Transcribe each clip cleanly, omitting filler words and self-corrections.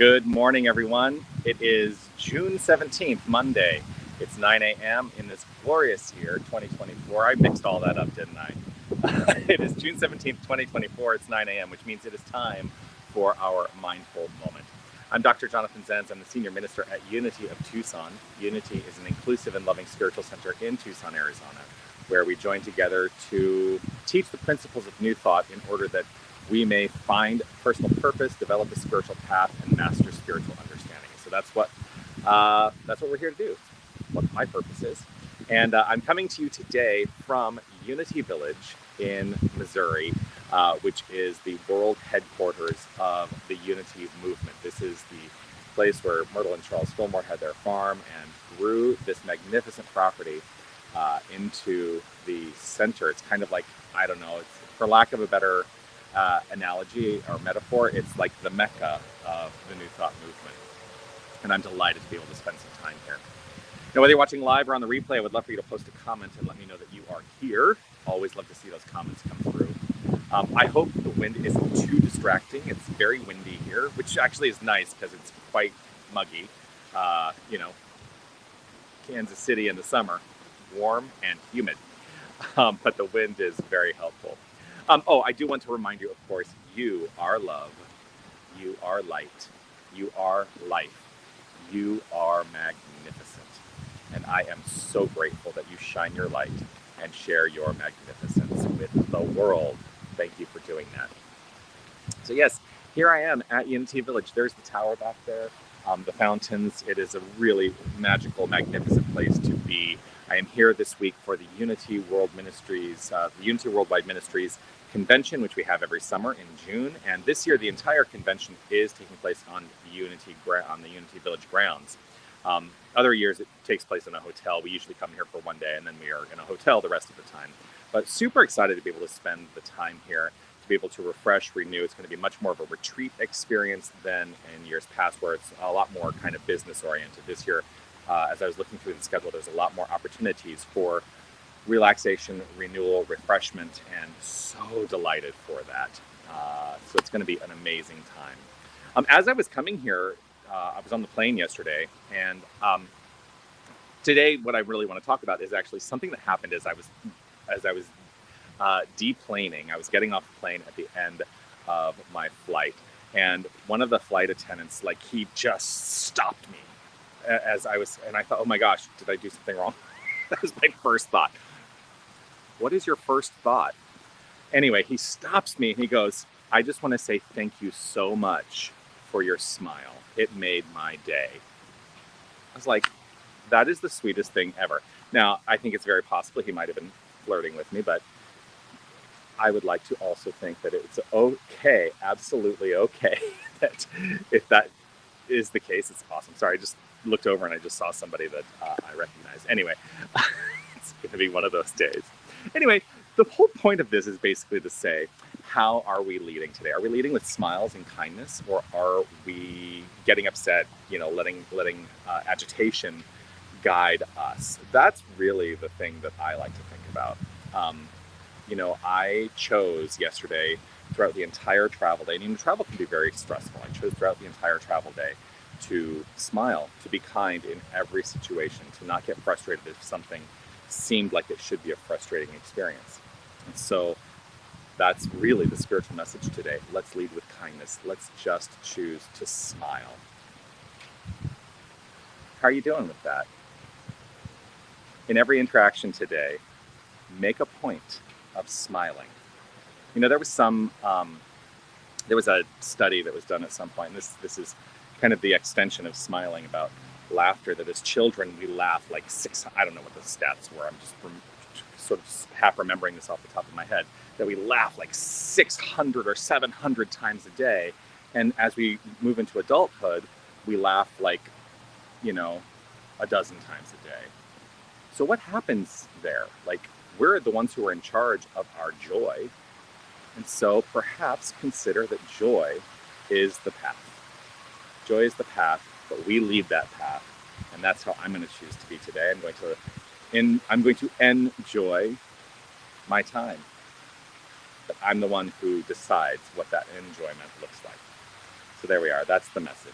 Good morning, everyone. It is June 17th, Monday. It's 9 a.m. in this glorious year, 2024. I mixed all that up, didn't I? It is June 17th, 2024. It's 9 a.m., which means it is time for our Mindful Moment. I'm Dr. Jonathan Zenz. I'm the Senior Minister at Unity of Tucson. Unity is an inclusive and loving spiritual center in Tucson, Arizona, where we join together to teach the principles of New Thought in order that we may find personal purpose, develop a spiritual path, and master spiritual understanding. So that's what we're here to do. What my purpose is. And I'm coming to you today from Unity Village in Missouri, which is the world headquarters of the Unity movement. This is the place where Myrtle and Charles Fillmore had their farm and grew this magnificent property into the center. It's kind of like, I don't know, it's, for lack of a better analogy or metaphor, it's like the Mecca of the New Thought movement. And I'm delighted to be able to spend some time here. Now, whether you're watching live or on the replay, I would love for you to post a comment and let me know that you are here. Always love to see those comments come through. I hope the wind isn't too distracting. It's very windy here, which actually is nice because it's quite muggy. Kansas City in the summer, warm and humid, but the wind is very helpful. I do want to remind you, of course, you are love, you are light, you are life, you are magnificent. And I am so grateful that you shine your light and share your magnificence with the world. Thank you for doing that. So yes, here I am at Unity Village. There's the tower back there, the fountains. It is a really magical, magnificent place to be. I am here this week for the Unity World Ministries, the Unity Worldwide Ministries convention, which we have every summer in June. And this year, the entire convention is taking place on the Unity Village grounds. Other years, it takes place in a hotel. We usually come here for one day, and then we are in a hotel the rest of the time. But super excited to be able to spend the time here, to be able to refresh, renew. It's going to be much more of a retreat experience than in years past, where it's a lot more kind of business oriented. This year, as I was looking through the schedule, there's a lot more opportunities for relaxation, renewal, refreshment, and so delighted for that. So it's going to be an amazing time. As I was coming here, I was on the plane yesterday, and today what I really want to talk about is actually something that happened as I was deplaning. I was getting off the plane at the end of my flight, and one of the flight attendants, he just stopped me as I was, and I thought, oh my gosh, did I do something wrong? That was my first thought. What is your first thought? Anyway, he stops me and he goes, I just want to say thank you so much for your smile. It made my day. I was like, that is the sweetest thing ever. Now, I think it's very possible he might have been flirting with me, but I would like to also think that it's okay, absolutely okay, that if that is the case, it's awesome. Sorry, I just looked over and I just saw somebody that I recognize. Anyway, it's going to be one of those days. Anyway, the whole point of this is basically to say, how are we leading today? Are we leading with smiles and kindness, or are we getting upset, letting agitation guide us? That's really the thing that I like to think about. I chose yesterday throughout the entire travel day, and travel can be very stressful. I chose throughout the entire travel day to smile, to be kind in every situation, to not get frustrated if something seemed like it should be a frustrating experience. And so that's really the spiritual message today. Let's lead with kindness. Let's just choose to smile. How are you doing with that? In every interaction today, make a point of smiling. There was a study that was done at some point, and this is kind of the extension of smiling, about laughter, that as children we laugh like I don't know what the stats were, I'm just sort of half remembering this off the top of my head, that we laugh like 600 or 700 times a day, and as we move into adulthood, we laugh like, a dozen times a day. So what happens there? We're the ones who are in charge of our joy, and so perhaps consider that joy is the path. Joy is the path, but we lead that path, and that's how I'm going to choose to be today. I'm going to enjoy my time, but I'm the one who decides what that enjoyment looks like. So there we are. That's the message.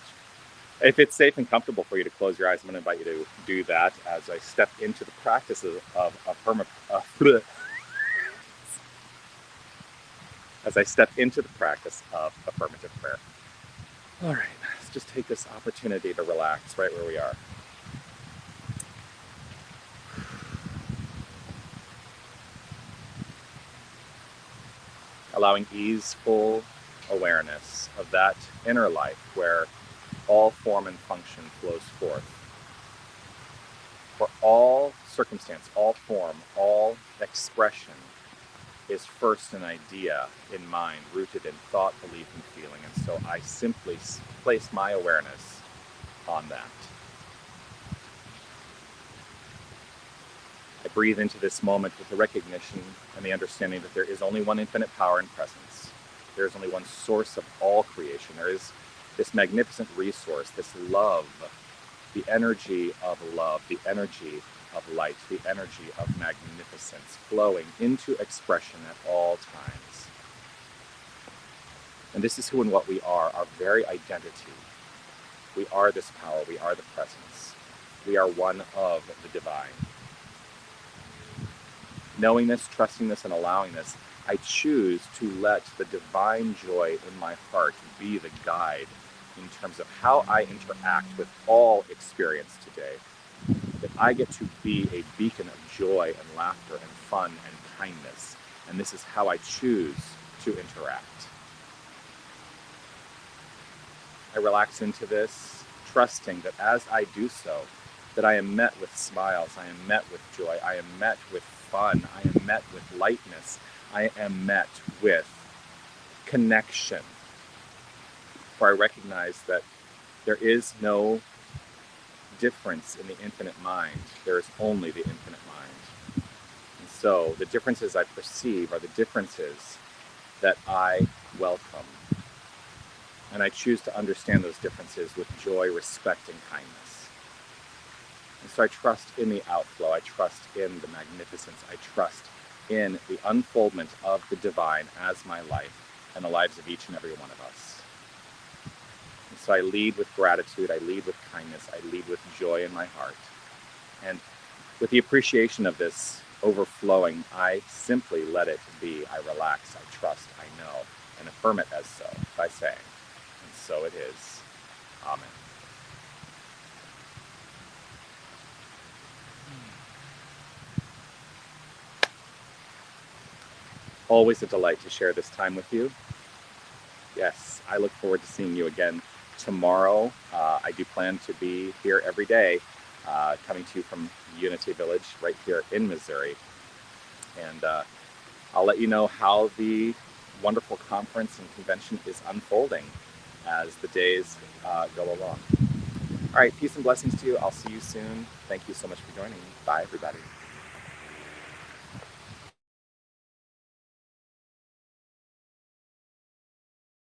If it's safe and comfortable for you to close your eyes, I'm going to invite you to do that as I step into the practice as I step into the practice of affirmative prayer. All right, let's just take this opportunity to relax right where we are. Allowing easeful awareness of that inner life where all form and function flows forth. For all circumstance, all form, all expression is first an idea in mind, rooted in thought, belief, and feeling. And so I simply place my awareness on that. I breathe into this moment with the recognition and the understanding that there is only one infinite power and presence. There is only one source of all creation. There is this magnificent resource, this love, the energy of love, the energy of light, the energy of magnificence flowing into expression at all times. And this is who and what we are, our very identity. We are this power, we are the presence. We are one of the divine. Knowing this, trusting this, and allowing this, I choose to let the divine joy in my heart be the guide in terms of how I interact with all experience today. That I get to be a beacon of joy and laughter and fun and kindness. And this is how I choose to interact. I relax into this, trusting that as I do so, that I am met with smiles, I am met with joy, I am met with fun, I am met with lightness, I am met with connection. For I recognize that there is no difference in the infinite mind. There is only the infinite mind. And so the differences I perceive are the differences that I welcome. And I choose to understand those differences with joy, respect, and kindness. And so I trust in the outflow. I trust in the magnificence. I trust in the unfoldment of the divine as my life and the lives of each and every one of us. And so I lead with gratitude. I lead with kindness. I lead with joy in my heart. And with the appreciation of this overflowing, I simply let it be. I relax. I trust. I know. And affirm it as so by saying, and so it is. Amen. Always a delight to share this time with you. Yes, I look forward to seeing you again tomorrow. I do plan to be here every day, coming to you from Unity Village right here in Missouri. And I'll let you know how the wonderful conference and convention is unfolding as the days go along. All right, peace and blessings to you. I'll see you soon. Thank you so much for joining. Bye, everybody.